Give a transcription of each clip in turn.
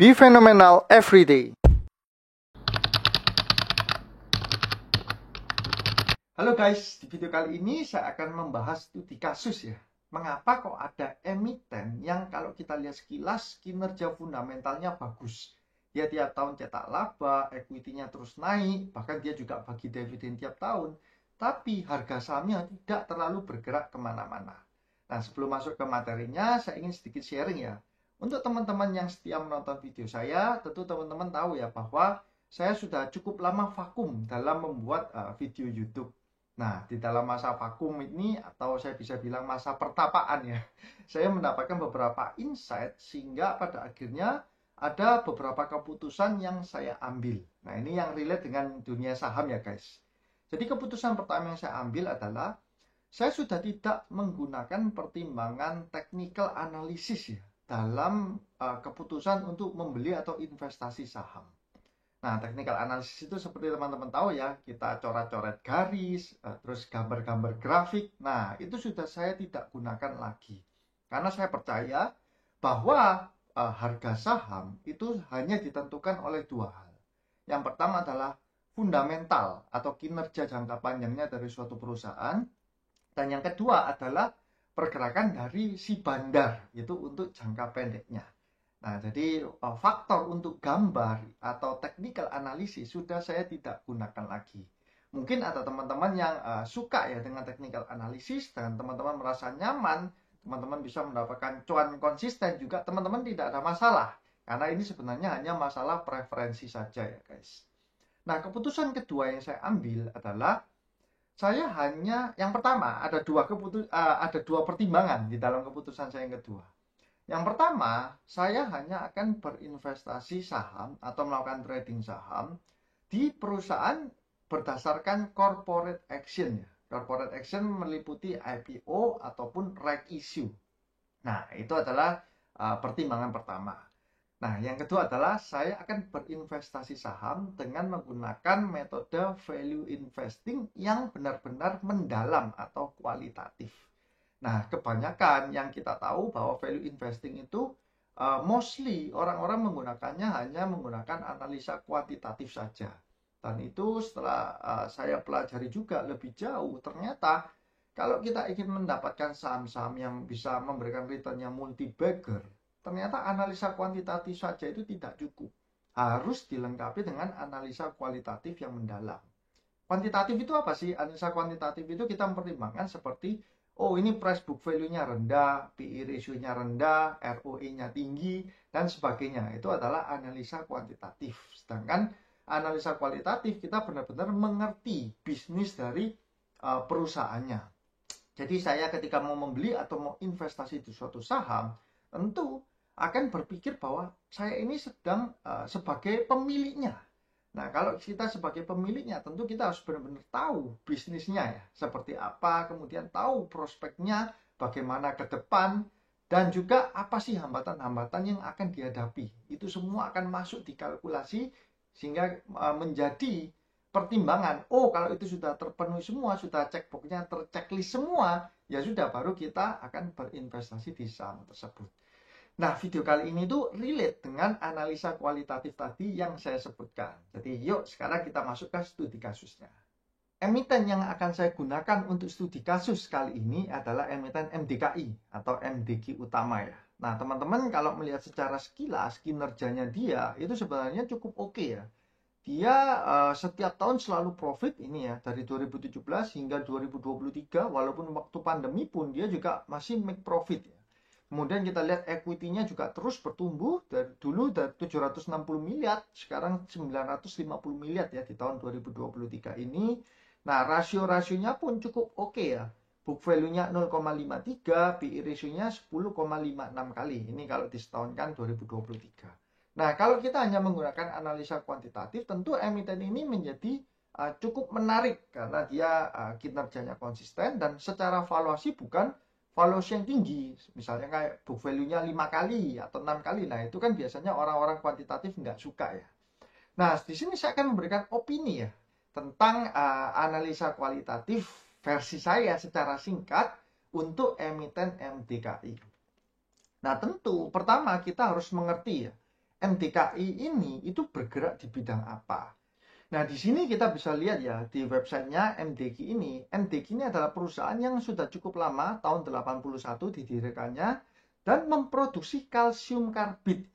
Be phenomenal every day. Halo guys, di video kali ini saya akan membahas studi kasus ya. Mengapa kok ada emiten yang kalau kita lihat sekilas kinerja fundamentalnya bagus. Dia tiap tahun cetak laba, equity-nya terus naik, bahkan dia juga bagi dividen tiap tahun. Tapi harga sahamnya tidak terlalu bergerak kemana-mana. Nah, sebelum masuk ke materinya, saya ingin sedikit sharing ya. Untuk teman-teman yang setia menonton video saya, tentu teman-teman tahu ya bahwa saya sudah cukup lama vakum dalam membuat video YouTube. Nah, di dalam masa vakum ini, atau saya bisa bilang masa pertapaan ya, saya mendapatkan beberapa insight sehingga pada akhirnya ada beberapa keputusan yang saya ambil. Nah, ini yang relate dengan dunia saham ya guys. Jadi keputusan pertama yang saya ambil adalah saya sudah tidak menggunakan pertimbangan technical analysis ya dalam keputusan untuk membeli atau investasi saham. Nah, technical analysis itu seperti teman-teman tahu ya, kita coret-coret garis, terus gambar-gambar grafik. Nah, itu sudah saya tidak gunakan lagi. Karena saya percaya bahwa harga saham itu hanya ditentukan oleh dua hal. Yang pertama adalah fundamental atau kinerja jangka panjangnya dari suatu perusahaan. Dan yang kedua adalah pergerakan dari si bandar, itu untuk jangka pendeknya. Nah, jadi faktor untuk gambar atau technical analysis sudah saya tidak gunakan lagi. Mungkin ada teman-teman yang suka ya dengan technical analysis dan teman-teman merasa nyaman, teman-teman bisa mendapatkan cuan konsisten juga, teman-teman tidak ada masalah. Karena ini sebenarnya hanya masalah preferensi saja ya guys. Nah, keputusan kedua yang saya ambil adalah saya hanya, yang pertama ada dua pertimbangan di dalam keputusan saya yang kedua. Yang pertama, saya hanya akan berinvestasi saham atau melakukan trading saham di perusahaan berdasarkan corporate action ya. Corporate action meliputi IPO ataupun right issue. Nah, itu adalah pertimbangan pertama. Nah, yang kedua adalah saya akan berinvestasi saham dengan menggunakan metode value investing yang benar-benar mendalam atau kualitatif. Nah, kebanyakan yang kita tahu bahwa value investing itu mostly orang-orang menggunakannya hanya menggunakan analisa kuantitatif saja. Dan itu setelah saya pelajari juga lebih jauh, ternyata kalau kita ingin mendapatkan saham-saham yang bisa memberikan return yang multi-bagger, ternyata analisa kuantitatif saja itu tidak cukup. Harus dilengkapi dengan analisa kualitatif yang mendalam. Kuantitatif itu apa sih? Analisa kuantitatif itu kita mempertimbangkan seperti, oh ini price book value-nya rendah, PE ratio-nya rendah, ROE-nya tinggi, dan sebagainya. Itu adalah analisa kuantitatif. Sedangkan analisa kualitatif kita benar-benar mengerti bisnis dari perusahaannya. Jadi saya ketika mau membeli atau mau investasi di suatu saham, tentu akan berpikir bahwa saya ini sedang sebagai pemiliknya. Nah, kalau kita sebagai pemiliknya, tentu kita harus benar-benar tahu bisnisnya ya, seperti apa, kemudian tahu prospeknya, bagaimana ke depan, dan juga apa sih hambatan-hambatan yang akan dihadapi. Itu semua akan masuk di kalkulasi, sehingga menjadi pertimbangan. Oh, kalau itu sudah terpenuhi semua, sudah checkboxnya terchecklist semua, ya sudah, baru kita akan berinvestasi di saham tersebut. Nah, video kali ini tuh relate dengan analisa kualitatif tadi yang saya sebutkan. Jadi, yuk sekarang kita masuk ke studi kasusnya. Emiten yang akan saya gunakan untuk studi kasus kali ini adalah emiten MDKI atau MDQ utama ya. Nah, teman-teman kalau melihat secara sekilas kinerjanya dia itu sebenarnya cukup oke ya. Dia setiap tahun selalu profit ini ya, dari 2017 hingga 2023, walaupun waktu pandemi pun dia juga masih make profit ya. Kemudian kita lihat equity-nya juga terus bertumbuh dari 760 miliar, sekarang 950 miliar ya di tahun 2023 ini. Nah, rasio-rasionya pun cukup oke ya. Book value-nya 0,53, PE ratio-nya 10,56 kali. Ini kalau disetahunkan 2023. Nah, kalau kita hanya menggunakan analisa kuantitatif, tentu emiten ini menjadi cukup menarik karena dia kinerjanya konsisten dan secara valuasi bukan valuasi yang tinggi, misalnya kayak book value-nya 5 kali atau 6 kali. Nah, itu kan biasanya orang-orang kuantitatif nggak suka ya. Nah, di sini saya akan memberikan opini ya tentang analisa kualitatif versi saya secara singkat untuk emiten MDKI. Nah, tentu pertama kita harus mengerti ya, MDKI ini itu bergerak di bidang apa. Nah, di sini kita bisa lihat ya, di websitenya MDKI ini. MDKI ini adalah perusahaan yang sudah cukup lama, tahun 81 didirikannya, dan memproduksi kalsium karbit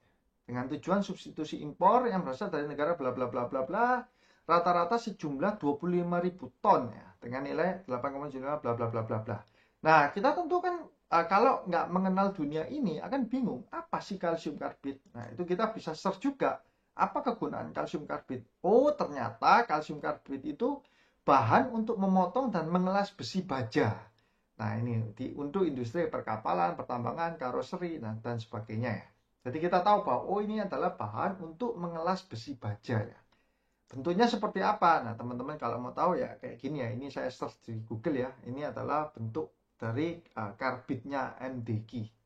dengan tujuan substitusi impor yang berasal dari negara bla bla bla bla bla, rata-rata sejumlah 25.000 ton ya, dengan nilai 8,75 bla bla bla bla bla. Nah, kita tentu kan kalau nggak mengenal dunia ini akan bingung, apa sih kalsium karbit? Nah, itu kita bisa search juga. Apa kegunaan kalsium karbit? Oh, ternyata kalsium karbit itu bahan untuk memotong dan mengelas besi baja. Nah, ini untuk industri perkapalan, pertambangan, karoseri, dan sebagainya ya. Jadi kita tahu bahwa oh ini adalah bahan untuk mengelas besi baja ya. Bentuknya seperti apa? Nah, teman-teman kalau mau tahu ya kayak gini ya. Ini saya search di Google ya. Ini adalah bentuk dari karbitnya MDKI.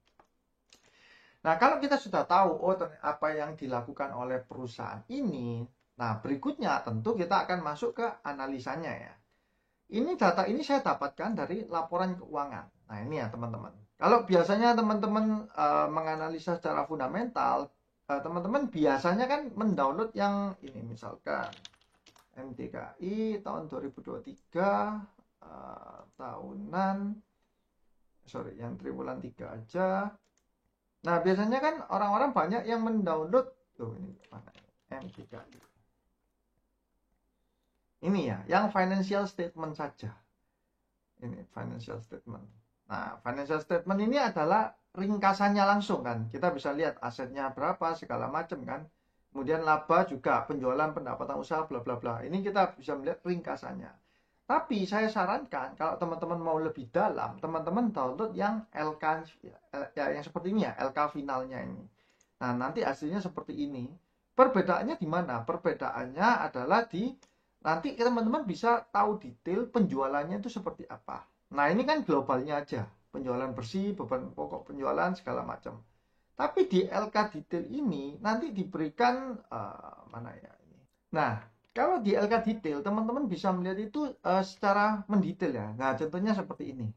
Nah, kalau kita sudah tahu apa yang dilakukan oleh perusahaan ini, nah berikutnya tentu kita akan masuk ke analisanya ya. Ini data ini saya dapatkan dari laporan keuangan. Nah, ini ya teman-teman. Kalau biasanya teman-teman menganalisa secara fundamental, teman-teman biasanya kan mendownload yang ini misalkan MDKI tahun 2023 tahunan, yang triwulan 3 aja. Nah, biasanya kan orang-orang banyak yang mendownload tuh ini mana MDKI. Ini ya, yang financial statement saja. Ini financial statement. Nah, financial statement ini adalah ringkasannya langsung kan. Kita bisa lihat asetnya berapa, segala macam kan. Kemudian laba juga, penjualan, pendapatan usaha, bla bla bla. Ini kita bisa melihat ringkasannya. Tapi saya sarankan kalau teman-teman mau lebih dalam, teman-teman download yang LK ya, yang seperti ini ya, LK finalnya ini. Nah, nanti hasilnya seperti ini. Perbedaannya di mana? Perbedaannya adalah di nanti teman-teman bisa tahu detail penjualannya itu seperti apa. Nah, ini kan globalnya aja. Penjualan bersih, beban pokok penjualan, segala macam. Tapi di LK detail ini nanti diberikan mana ya ini. Nah, kalau di LK detail, teman-teman bisa melihat itu secara mendetail ya. Nah, contohnya seperti ini.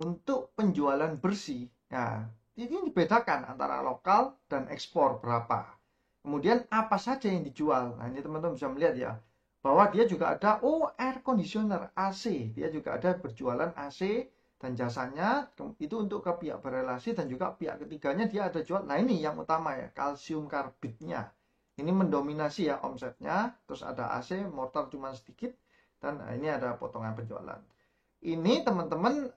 Untuk penjualan bersih, nah, ini dibedakan antara lokal dan ekspor berapa. Kemudian apa saja yang dijual. Nah, ini teman-teman bisa melihat ya. Bahwa dia juga ada, air conditioner, AC. Dia juga ada berjualan AC dan jasanya. Itu untuk ke pihak berelasi dan juga pihak ketiganya dia ada jual. Nah, ini yang utama ya, kalsium karbitnya. Ini mendominasi ya omsetnya, terus ada AC, mortar cuma sedikit, dan ini ada potongan penjualan. Ini teman-teman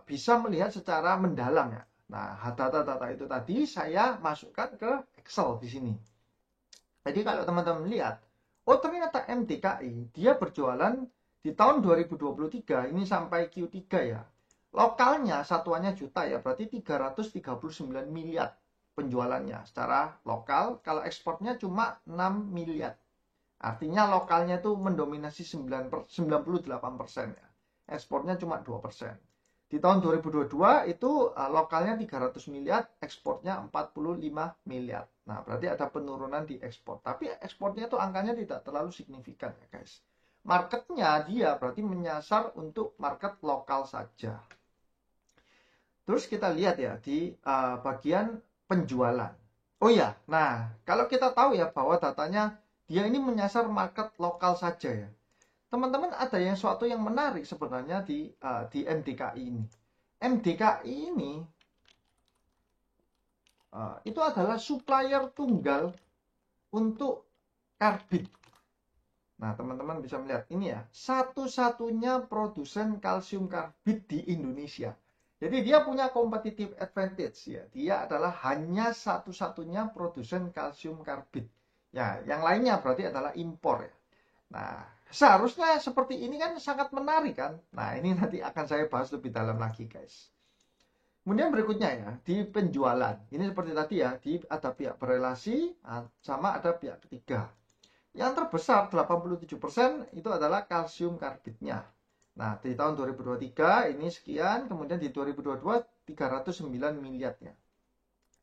bisa melihat secara mendalam ya. Nah, data-data itu tadi saya masukkan ke Excel di sini. Jadi kalau teman-teman lihat, ternyata MDKI dia berjualan di tahun 2023 ini sampai Q3 ya. Lokalnya satuannya juta ya, berarti 339 miliar. Penjualannya secara lokal, kalau ekspornya cuma 6 miliar. Artinya lokalnya itu mendominasi 98% ya. Ekspornya cuma 2%. Di tahun 2022 itu lokalnya 300 miliar, ekspornya 45 miliar. Nah, berarti ada penurunan di ekspor. Tapi ekspornya itu angkanya tidak terlalu signifikan ya guys. Marketnya dia berarti menyasar untuk market lokal saja. Terus kita lihat ya di bagian penjualan. Oh ya, nah kalau kita tahu ya bahwa datanya dia ini menyasar market lokal saja ya. Teman-teman ada yang suatu yang menarik sebenarnya di MDKI ini. MDKI ini itu adalah supplier tunggal untuk karbit. Nah, teman-teman bisa melihat ini ya, satu-satunya produsen kalsium karbit di Indonesia. Jadi dia punya competitive advantage ya. Dia adalah hanya satu-satunya produsen kalsium karbit. Ya, yang lainnya berarti adalah impor ya. Nah, seharusnya seperti ini kan sangat menarik kan. Nah, ini nanti akan saya bahas lebih dalam lagi guys. Kemudian berikutnya ya, di penjualan. Ini seperti tadi ya, ada pihak berelasi sama ada pihak ketiga. Yang terbesar 87% itu adalah kalsium karbitnya. Nah, di tahun 2023 ini sekian, kemudian di 2022 309 miliarnya.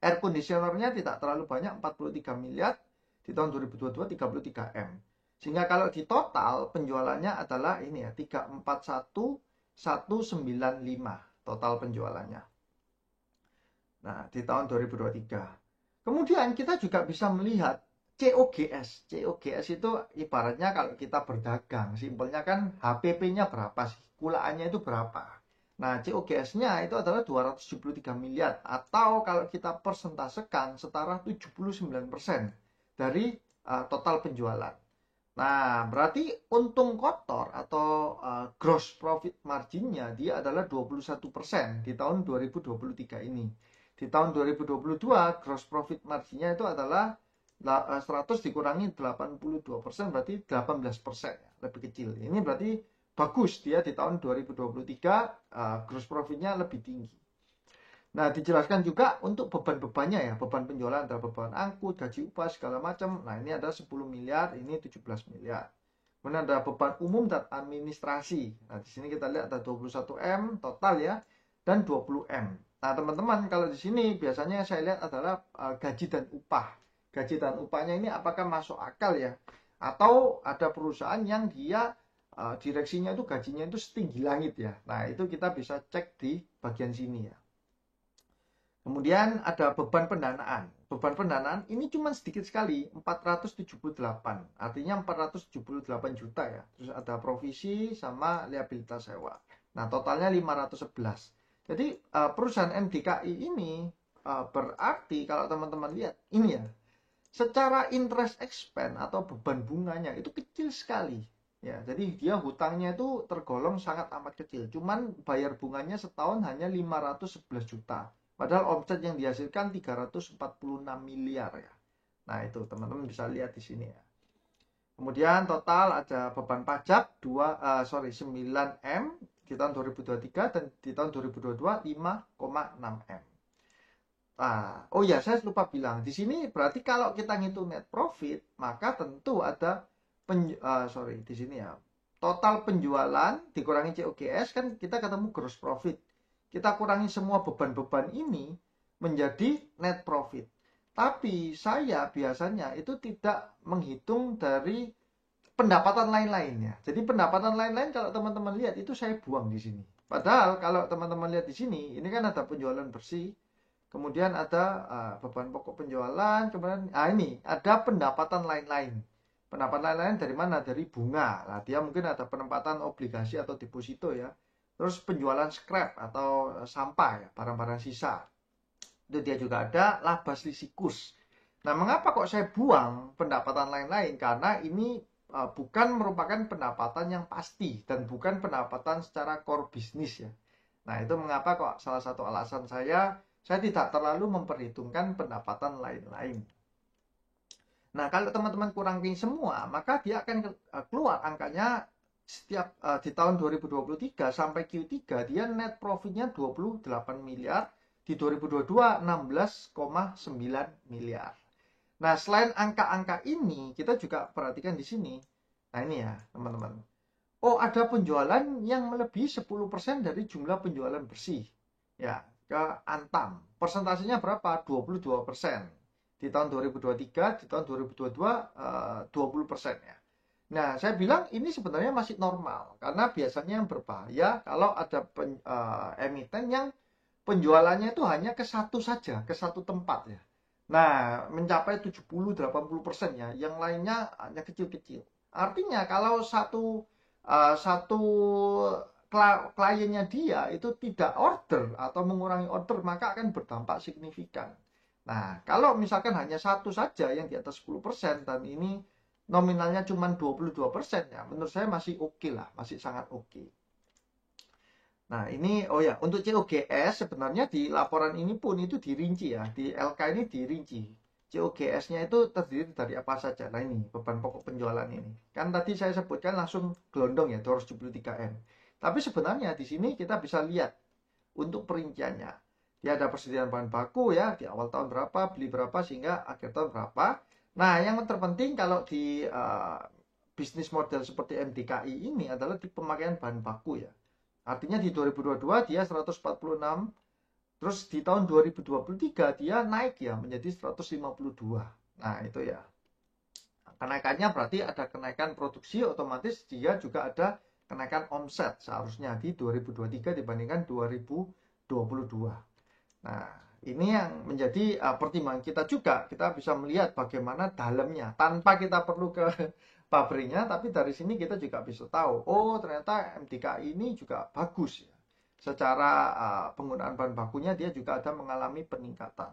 Air conditionernya tidak terlalu banyak, 43 miliar. Di tahun 2022 33 M. Sehingga kalau di total penjualannya adalah ini ya, 341.195 total penjualannya. Nah, di tahun 2023. Kemudian kita juga bisa melihat COGS. COGS itu ibaratnya kalau kita berdagang, simpelnya kan HPP-nya berapa sih? Kulaannya itu berapa? Nah, COGS-nya itu adalah 273 miliar atau kalau kita persentasekan setara 79% dari total penjualan. Nah, berarti untung kotor atau gross profit marginnya dia adalah 21% di tahun 2023 ini. Di tahun 2022 gross profit marginnya itu adalah 100 dikurangi 82% berarti 18% ya, lebih kecil. Ini berarti bagus dia di tahun 2023 gross profitnya lebih tinggi. Nah, dijelaskan juga untuk beban-bebannya ya, beban penjualan ada beban angkut, gaji upah segala macam. Nah, ini ada 10 miliar, ini 17 miliar. Kemudian ada beban umum dan administrasi. Nah, di sini kita lihat ada 21 M total ya dan 20 M. Nah, teman-teman kalau di sini biasanya saya lihat adalah gaji dan upah. Gaji dan upahnya ini apakah masuk akal ya? Atau ada perusahaan yang dia direksinya itu gajinya itu setinggi langit ya. Nah, itu kita bisa cek di bagian sini ya. Kemudian ada beban pendanaan. Beban pendanaan ini cuma sedikit sekali, 478. Artinya 478 juta ya. Terus ada provisi sama liabilitas sewa. Nah, totalnya 511. Jadi perusahaan MDKI ini berarti kalau teman-teman lihat ini ya, secara interest expense atau beban bunganya itu kecil sekali. Ya, jadi dia hutangnya itu tergolong sangat amat kecil. Cuman bayar bunganya setahun hanya 511 juta. Padahal omset yang dihasilkan 346 miliar ya. Nah, itu teman-teman bisa lihat di sini ya. Kemudian total ada beban pajak 9 M di tahun 2023 dan di tahun 2022 5,6 M. Nah, oh ya, saya lupa bilang. Di sini berarti kalau kita ngitung net profit, maka tentu ada di sini ya. Total penjualan dikurangi COGS kan kita ketemu gross profit. Kita kurangi semua beban-beban ini menjadi net profit. Tapi saya biasanya itu tidak menghitung dari pendapatan lain-lainnya. Jadi pendapatan lain-lain kalau teman-teman lihat itu saya buang di sini. Padahal kalau teman-teman lihat di sini, ini kan ada penjualan bersih, kemudian ada beban pokok penjualan, kemudian ini ada pendapatan lain-lain. Pendapatan lain-lain dari mana? Dari bunga. Nah, dia mungkin ada penempatan obligasi atau deposito ya. Terus penjualan scrap atau sampah ya, barang-barang sisa. Itu dia juga ada laba selisih kurs. Nah, mengapa kok saya buang pendapatan lain-lain? Karena ini bukan merupakan pendapatan yang pasti dan bukan pendapatan secara core bisnis ya. Nah, itu mengapa kok salah satu alasan saya tidak terlalu memperhitungkan pendapatan lain-lain. Nah, kalau teman-teman kurangin semua, maka dia akan keluar angkanya setiap di tahun 2023 sampai Q3 dia net profitnya 28 miliar, di 2022 16,9 miliar. Nah, selain angka-angka ini, kita juga perhatikan di sini. Nah, ini ya, teman-teman. Oh, ada penjualan yang melebihi 10% dari jumlah penjualan bersih. Ya, ke Antam. Persentasenya berapa? 22%. Di tahun 2023, di tahun 2022 20% ya. Nah, saya bilang ini sebenarnya masih normal karena biasanya yang berbahaya kalau ada emiten yang penjualannya itu hanya ke satu saja, ke satu tempat ya. Nah, mencapai 70-80% ya, yang lainnya hanya kecil-kecil. Artinya kalau satu kliennya dia itu tidak order atau mengurangi order, maka akan berdampak signifikan. Nah, kalau misalkan hanya satu saja yang di atas 10% dan ini nominalnya cuma 22% ya, menurut saya masih oke lah, masih sangat oke. Nah, ini oh ya, untuk COGS sebenarnya di laporan ini pun itu dirinci ya, di LK ini dirinci. COGS-nya itu terdiri dari apa saja. Nah, ini beban pokok penjualan ini. Kan tadi saya sebutkan langsung gelondong ya, 273M. Tapi sebenarnya di sini kita bisa lihat untuk perinciannya. Dia ada persediaan bahan baku ya, di awal tahun berapa, beli berapa sehingga akhir tahun berapa. Nah, yang terpenting kalau di bisnis model seperti MDKI ini adalah di pemakaian bahan baku ya. Artinya di 2022 dia 146, terus di tahun 2023 dia naik ya menjadi 152. Nah, itu ya. Kenaikannya berarti ada kenaikan produksi, otomatis dia juga ada kenaikan omset seharusnya di 2023 dibandingkan 2022. Nah, ini yang menjadi pertimbangan kita juga. Kita bisa melihat bagaimana dalamnya tanpa kita perlu ke pabriknya, tapi dari sini kita juga bisa tahu, oh ternyata MDKI ini juga bagus ya. Secara penggunaan bahan bakunya dia juga ada mengalami peningkatan.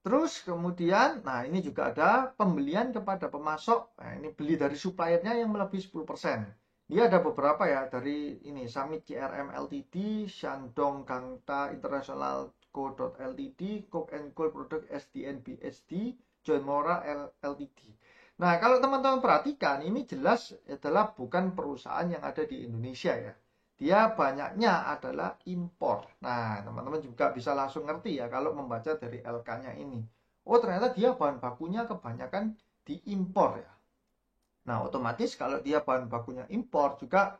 Terus kemudian, nah ini juga ada pembelian kepada pemasok. Nah, ini beli dari suppliernya yang melebihi 10%. Dia ada beberapa ya, dari ini Summit CRM Ltd, Shandong Gangta International Co. Ltd, Coke and Cool Product SDN BSD, John Mora Ltd. Nah, kalau teman-teman perhatikan, ini jelas adalah bukan perusahaan yang ada di Indonesia ya. Dia banyaknya adalah impor. Nah, teman-teman juga bisa langsung ngerti ya kalau membaca dari LK-nya ini. Oh, ternyata dia bahan bakunya kebanyakan diimpor ya. Nah, otomatis kalau dia bahan bakunya impor juga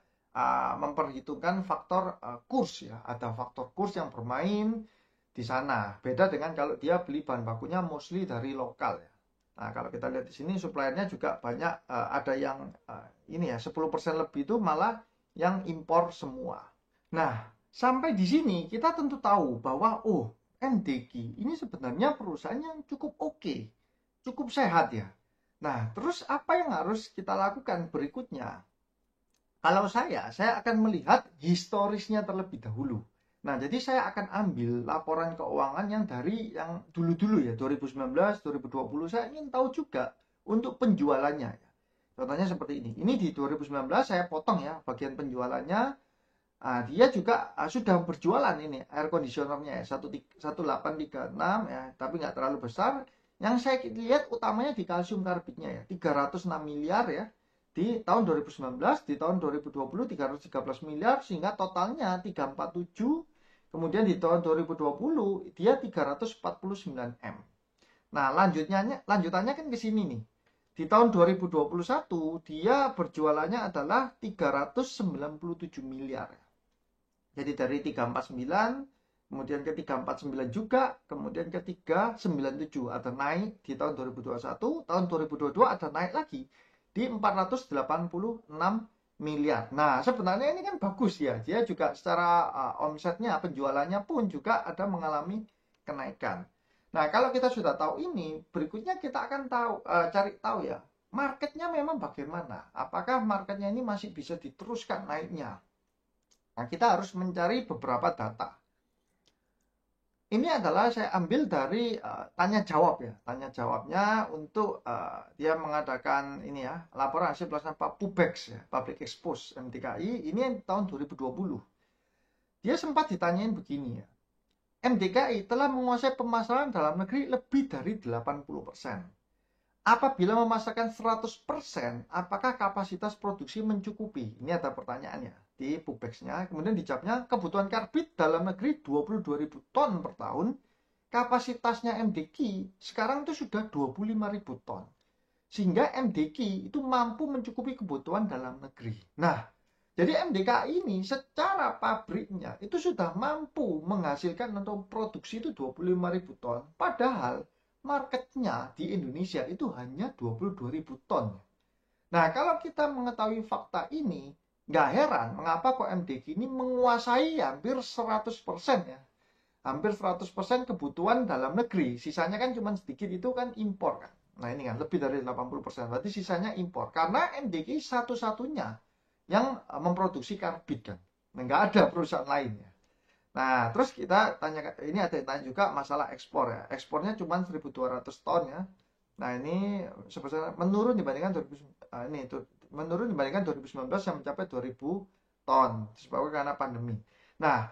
memperhitungkan faktor kurs ya. Ada faktor kurs yang bermain di sana. Beda dengan kalau dia beli bahan bakunya mostly dari lokal ya. Nah, kalau kita lihat di sini suppliernya juga banyak, ada yang ini ya 10% lebih itu malah yang impor semua. Nah, sampai di sini kita tentu tahu bahwa MDK ini sebenarnya perusahaan yang cukup oke, cukup sehat ya. Nah, terus apa yang harus kita lakukan berikutnya? Kalau saya akan melihat historisnya terlebih dahulu. Nah, jadi saya akan ambil laporan keuangan yang dari yang dulu-dulu ya, 2019, 2020. Saya ingin tahu juga untuk penjualannya ya. Contohnya seperti ini. Ini di 2019 saya potong ya bagian penjualannya. Dia juga sudah berjualan ini air conditionernya ya, 1836 ya, tapi nggak terlalu besar. Yang saya lihat utamanya di kalsium karbitnya ya, 306 miliar ya. Di tahun 2019, di tahun 2020 313 miliar, sehingga totalnya 347. Kemudian di tahun 2020 dia 349 M. Nah, lanjutannya kan ke sini nih. Di tahun 2021 dia berjualannya adalah 397 miliar. Jadi dari 349 kemudian ke 349 juga, kemudian ke 397 ada naik di tahun 2021, tahun 2022 ada naik lagi di 486 miliar. Nah, sebenarnya ini kan bagus ya. Dia juga secara omsetnya, penjualannya pun juga ada mengalami kenaikan. Nah, kalau kita sudah tahu ini, berikutnya kita akan cari tahu ya, marketnya memang bagaimana. Apakah marketnya ini masih bisa diteruskan naiknya? Nah, kita harus mencari beberapa data. Ini adalah saya ambil dari tanya jawab ya. Tanya jawabnya untuk dia mengadakan ini ya, laporan hasil pelaksanaan PUBEX ya, Public Expose MDKI, ini tahun 2020. Dia sempat ditanyain begini ya. MDKI telah menguasai pemasaran dalam negeri lebih dari 80%. Apabila memasarkan 100%, apakah kapasitas produksi mencukupi? Ini ada pertanyaannya di PUBEX-nya. Kemudian dijawabnya, kebutuhan karbit dalam negeri 22.000 ton per tahun. Kapasitasnya MDKI sekarang itu sudah 25.000 ton. Sehingga MDKI itu mampu mencukupi kebutuhan dalam negeri. Nah, jadi MDKI ini secara pabriknya itu sudah mampu menghasilkan untuk produksi itu 25.000 ton. Padahal marketnya di Indonesia itu hanya 22.000 ton. Nah, kalau kita mengetahui fakta ini, nggak heran mengapa kok MDKI ini menguasai hampir 100% ya. Hampir 100% kebutuhan dalam negeri. Sisanya kan cuma sedikit, itu kan impor kan. Nah, ini kan lebih dari 80%. Berarti sisanya impor. Karena MDKI satu-satunya yang memproduksi karbit kan. Nah, nggak ada perusahaan lainnya. Nah, terus kita tanya, ini ada yang tanya juga masalah ekspor ya. Ekspornya cuma 1.200 ton ya. Nah, ini sebesar menurun dibandingkan 2019 yang mencapai 2.000 ton disebabkan karena pandemi. Nah,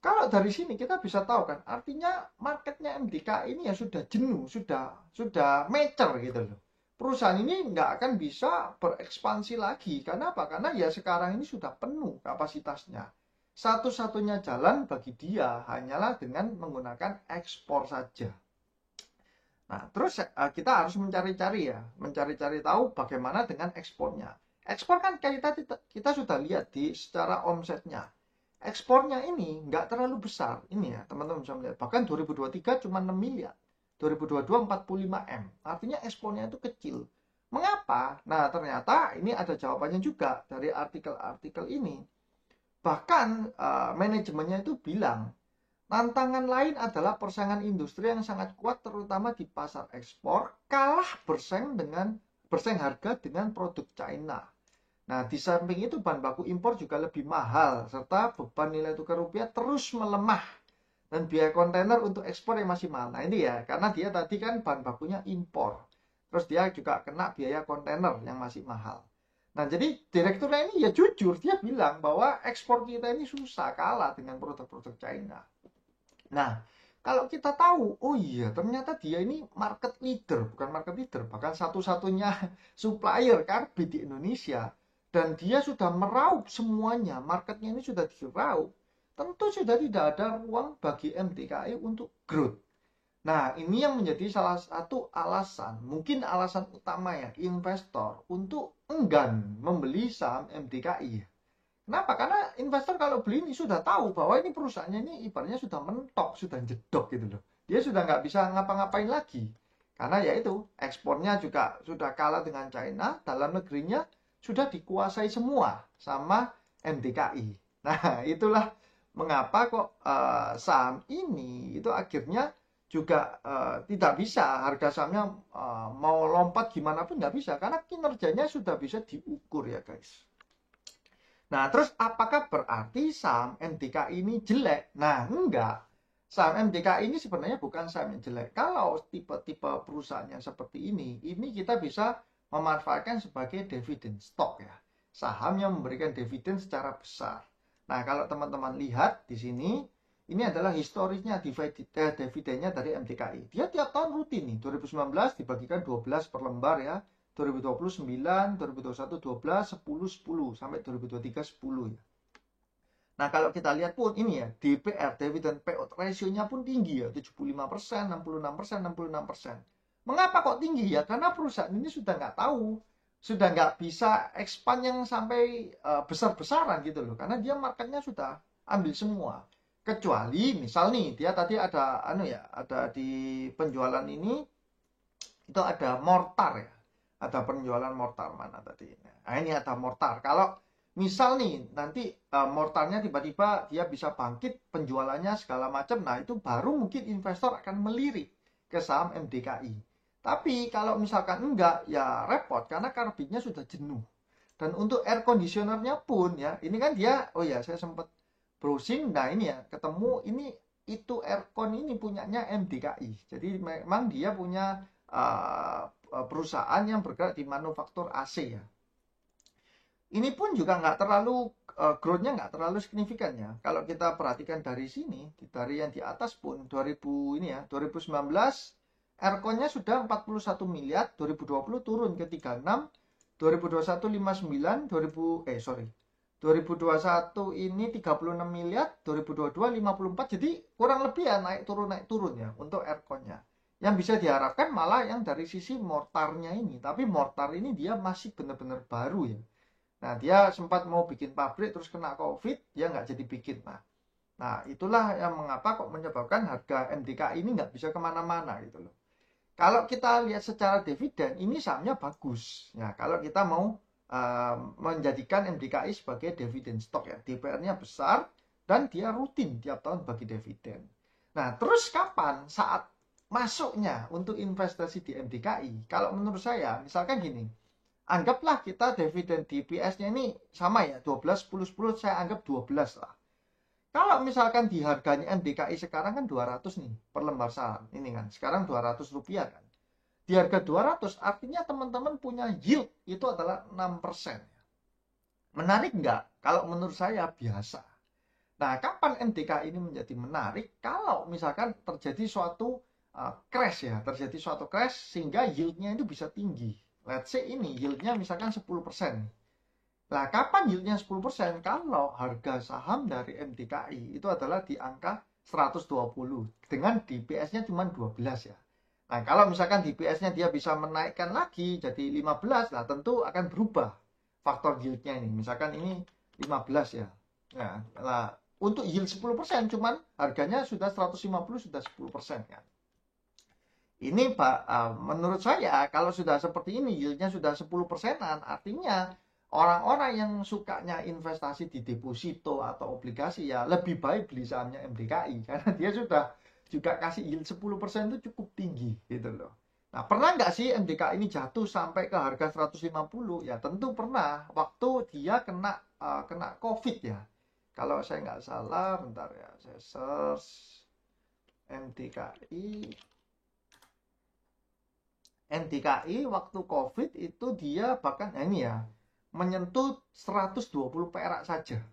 kalau dari sini kita bisa tahu kan, artinya marketnya MDK ini ya sudah jenuh, sudah mature gitu loh. Perusahaan ini nggak akan bisa berekspansi lagi. Karena apa? Karena ya sekarang ini sudah penuh kapasitasnya. Satu-satunya jalan bagi dia hanyalah dengan menggunakan ekspor saja. Nah, terus kita harus mencari-cari tahu bagaimana dengan ekspornya. Ekspor kan kita sudah lihat di secara omsetnya. Ekspornya ini nggak terlalu besar. Ini ya, teman-teman bisa melihat. Bahkan 2023 cuma 6 miliar. 2022 45 M. Artinya ekspornya itu kecil. Mengapa? Nah, ternyata ini ada jawabannya juga dari artikel-artikel ini. Bahkan manajemennya itu bilang, Tantangan lain adalah persaingan industri yang sangat kuat terutama di pasar ekspor, kalah bersaing harga dengan produk China. Nah, di samping itu bahan baku impor juga lebih mahal serta beban nilai tukar rupiah terus melemah dan biaya kontainer untuk ekspor yang masih mahal. Nah, ini ya, karena dia tadi kan bahan bakunya impor. Terus dia juga kena biaya kontainer yang masih mahal. Nah, jadi direkturnya ini ya jujur, dia bilang bahwa ekspor kita ini susah, kalah dengan produk-produk China. Nah, kalau kita tahu, oh iya, ternyata dia ini market leader, bukan market leader, bahkan satu-satunya supplier karbit di Indonesia. Dan dia sudah meraup semuanya, marketnya ini sudah diraup. Tentu sudah tidak ada ruang bagi MTKI untuk growth. Nah, ini yang menjadi salah satu alasan, mungkin alasan utama ya, investor untuk enggan membeli saham MTKI. Kenapa? Karena investor kalau beli ini sudah tahu bahwa ini perusahaannya ini ibaratnya sudah mentok, sudah jedok gitu loh. Dia sudah nggak bisa ngapa-ngapain lagi. Karena ya itu, ekspornya juga sudah kalah dengan China, dalam negerinya sudah dikuasai semua sama MTKI. Nah, itulah mengapa kok saham ini itu akhirnya juga tidak bisa, harga sahamnya mau lompat gimana pun nggak bisa, karena kinerjanya sudah bisa diukur ya guys. Nah, terus apakah berarti saham MDKI ini jelek? Nah, enggak. Saham MDKI ini sebenarnya bukan saham yang jelek. Kalau tipe-tipe perusahaannya seperti ini kita bisa memanfaatkan sebagai dividen stock ya. Saham yang memberikan dividen secara besar. Nah, kalau teman-teman lihat di sini, ini adalah historisnya dividennya dari MDKI. Dia tiap tahun rutin nih, 2019 dibagikan 12 per lembar ya. 2020 9, 2021 12, 10 10 sampai 2023 10 ya. Nah, kalau kita lihat pun ini ya, DPR dividend payout ratio-nya pun tinggi ya, 75%, 66%, 66%. Mengapa kok tinggi ya? Karena perusahaan ini sudah nggak tahu, sudah nggak bisa expand yang sampai besar-besaran gitu loh, karena dia marketnya sudah ambil semua. Kecuali misal nih, dia tadi ada ada di penjualan ini itu ada mortar ya. Ada penjualan mortar mana tadi. Nah, ini ada mortar. Kalau misal nih nanti mortarnya tiba-tiba dia bisa bangkit penjualannya segala macam, nah itu baru mungkin investor akan melirik ke saham MDKI. Tapi kalau misalkan enggak, ya repot karena karbitnya sudah jenuh. Dan untuk air conditionernya pun ya, ini kan dia, oh ya saya sempat browsing, nah ini ya ketemu ini itu aircon ini punyanya MDKI. Jadi memang dia punya perusahaan yang bergerak di manufaktur AC ya. Ini pun juga nggak terlalu growth-nya nggak terlalu signifikan ya. Kalau kita perhatikan dari sini, dari yang di atas pun 2019 Aircon-nya sudah 41 miliar, 2020 turun ke 36, 2021 59, 2021 ini 36 miliar, 2022 54. Jadi kurang lebih ya naik turun ya untuk Aircon-nya. Yang bisa diharapkan malah yang dari sisi mortarnya ini. Tapi mortar ini dia masih benar-benar baru ya. Nah, dia sempat mau bikin pabrik terus kena COVID, dia nggak jadi bikin. Nah, itulah yang mengapa kok menyebabkan harga MDKI ini nggak bisa kemana-mana gitu loh. Kalau kita lihat secara dividen, ini sahamnya bagus. Ya, kalau kita mau menjadikan MDKI sebagai dividen stock ya. DPR-nya besar dan dia rutin tiap tahun bagi dividen. Nah, terus kapan saat masuknya untuk investasi di MDKI? Kalau menurut saya, misalkan gini, anggaplah kita dividen DPS-nya ini sama ya, 12, 10, 10, saya anggap 12 lah. Kalau misalkan di harganya MDKI sekarang kan 200 nih per lembar saham. Ini kan, sekarang 200 rupiah kan. Di harga 200 artinya teman-teman punya yield itu adalah 6%. Menarik nggak? Kalau menurut saya biasa. Nah, kapan MDKI ini menjadi menarik? Kalau misalkan terjadi suatu crash ya, terjadi suatu crash sehingga yieldnya itu bisa tinggi. Let's say ini yieldnya misalkan 10%. Nah, kapan yieldnya 10%? Kalau harga saham dari MDKI itu adalah di angka 120 dengan DPS-nya cuma 12 ya. Nah, kalau misalkan DPS-nya dia bisa menaikkan lagi jadi 15, nah tentu akan berubah faktor yieldnya ini. Misalkan ini 15 ya. Nah, untuk yield 10% cuman harganya sudah 150 sudah 10% kan. Ini Pak, menurut saya kalau sudah seperti ini yieldnya sudah 10%-an, artinya orang-orang yang sukanya investasi di deposito atau obligasi ya lebih baik beli sahamnya MDKI karena dia sudah juga kasih yield 10% itu cukup tinggi gitu loh. Nah, pernah nggak sih MDKI ini jatuh sampai ke harga 150? Ya tentu pernah, waktu dia kena COVID ya. Kalau saya nggak salah, bentar ya, saya search MDKI waktu COVID itu dia bahkan ini ya menyentuh 120 perak saja.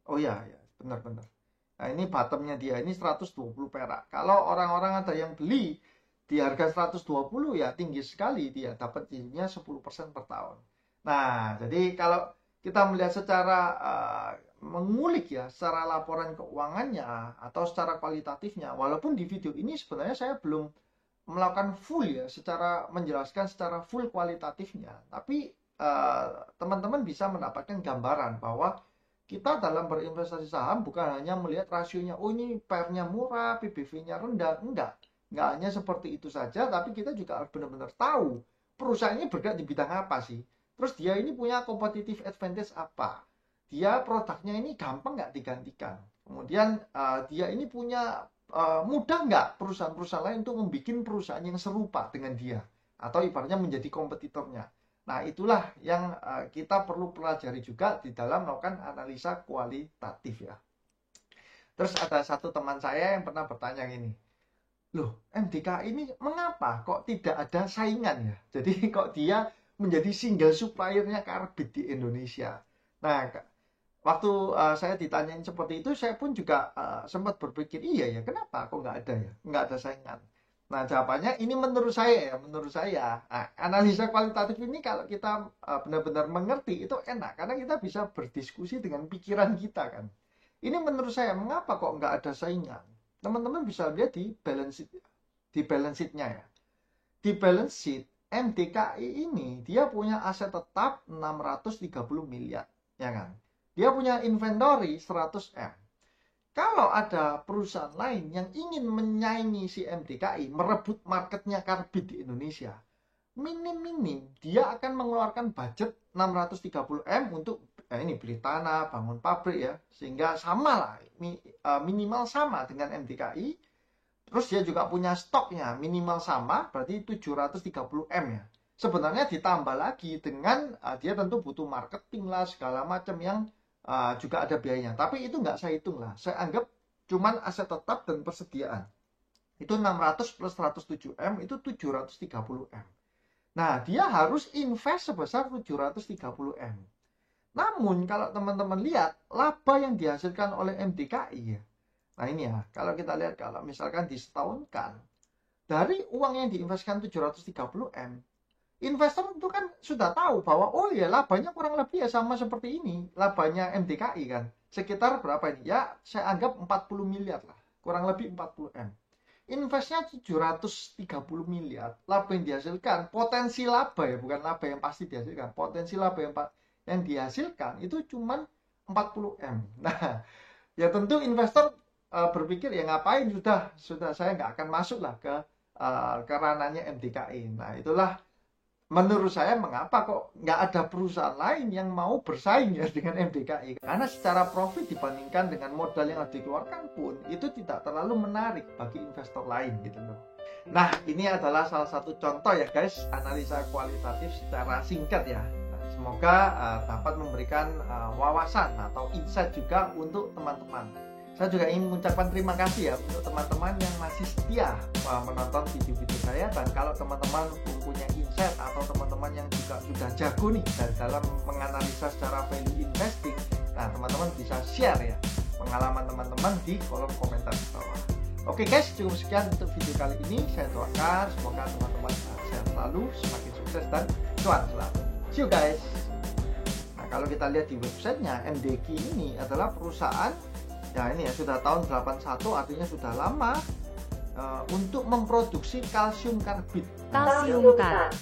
Oh ya, benar-benar. Nah, ini bottomnya dia, ini 120 perak. Kalau orang-orang ada yang beli di harga 120 ya tinggi sekali, dia dapat yieldnya 10% per tahun. Nah, jadi kalau kita melihat secara mengulik ya, secara laporan keuangannya atau secara kualitatifnya, walaupun di video ini sebenarnya saya belum melakukan full ya, secara menjelaskan secara full kualitatifnya, tapi teman-teman bisa mendapatkan gambaran bahwa kita dalam berinvestasi saham bukan hanya melihat rasionya, oh ini PER-nya murah, PBV-nya rendah, enggak hanya seperti itu saja, tapi kita juga harus benar-benar tahu perusahaan ini bergerak di bidang apa sih, terus dia ini punya competitive advantage apa, dia produknya ini gampang nggak digantikan, kemudian dia ini punya mudah nggak perusahaan-perusahaan lain untuk membuat perusahaan yang serupa dengan dia atau ibaratnya menjadi kompetitornya. Nah, itulah yang kita perlu pelajari juga di dalam melakukan analisa kualitatif ya. Terus ada satu teman saya yang pernah bertanya gini, loh MDKI ini mengapa kok tidak ada saingan ya? Jadi kok dia menjadi single suppliernya karbit di Indonesia. Nah, waktu saya ditanyain seperti itu, saya pun juga sempat berpikir, iya ya, kenapa kok nggak ada ya? Nggak ada saingan. Nah, jawabannya ini menurut saya. Nah, analisa kualitatif ini kalau kita benar-benar mengerti, itu enak. Karena kita bisa berdiskusi dengan pikiran kita kan. Ini menurut saya, mengapa kok nggak ada saingan? Teman-teman bisa lihat di balance sheet-nya ya. Di balance sheet, MDKI ini, dia punya aset tetap 630 miliar. Ya kan? Dia punya inventory 100 M. Kalau ada perusahaan lain yang ingin menyaingi si MDKI, merebut marketnya karbit di Indonesia, minim-minim dia akan mengeluarkan budget 630 M untuk ini beli tanah, bangun pabrik ya, sehingga sama lah, minimal sama dengan MDKI. Terus dia juga punya stoknya minimal sama, berarti 730 M ya. Sebenarnya ditambah lagi dengan dia tentu butuh marketing lah segala macam yang juga ada biayanya, tapi itu nggak saya hitung lah, saya anggap cuman aset tetap dan persediaan itu 600 plus 107 M itu 730 M. Nah, dia harus invest sebesar 730 M. Namun kalau teman-teman lihat laba yang dihasilkan oleh MDKI ya, nah ini ya, kalau kita lihat kalau misalkan disetahunkan dari uang yang diinvestkan 730 M, investor itu kan sudah tahu bahwa oh ya labanya kurang lebih ya sama seperti ini, labanya MDKI kan sekitar berapa ini ya, saya anggap 40 miliar lah, kurang lebih 40 M. Investnya 730 miliar, laba yang dihasilkan, potensi laba ya, bukan laba yang pasti dihasilkan, potensi laba yang dihasilkan itu cuman 40 M. Nah, ya tentu investor berpikir ya ngapain, sudah saya nggak akan masuk lah ke ranahnya MDKI. Nah, itulah menurut saya mengapa kok nggak ada perusahaan lain yang mau bersaing ya dengan MDKI. Karena secara profit dibandingkan dengan modal yang harus dikeluarkan pun itu tidak terlalu menarik bagi investor lain gitu loh. Nah, ini adalah salah satu contoh ya guys, analisa kualitatif secara singkat ya. Nah, semoga dapat memberikan wawasan atau insight juga untuk teman-teman. Saya juga ingin mengucapkan terima kasih ya untuk teman-teman yang masih setia menonton video-video saya, dan kalau teman-teman mempunyai insight atau teman-teman yang juga sudah jago nih dalam menganalisa secara value investing, nah teman-teman bisa share ya pengalaman teman-teman di kolom komentar di bawah. Oke guys, cukup sekian untuk video kali ini. Saya doakan semoga teman-teman sehat selalu, semakin sukses dan cuan selalu. See you guys. Nah, kalau kita lihat di websitenya, MDKI ini adalah perusahaan ya ini ya sudah tahun 81, artinya sudah lama untuk memproduksi kalsium karbit. Kalsium karbit.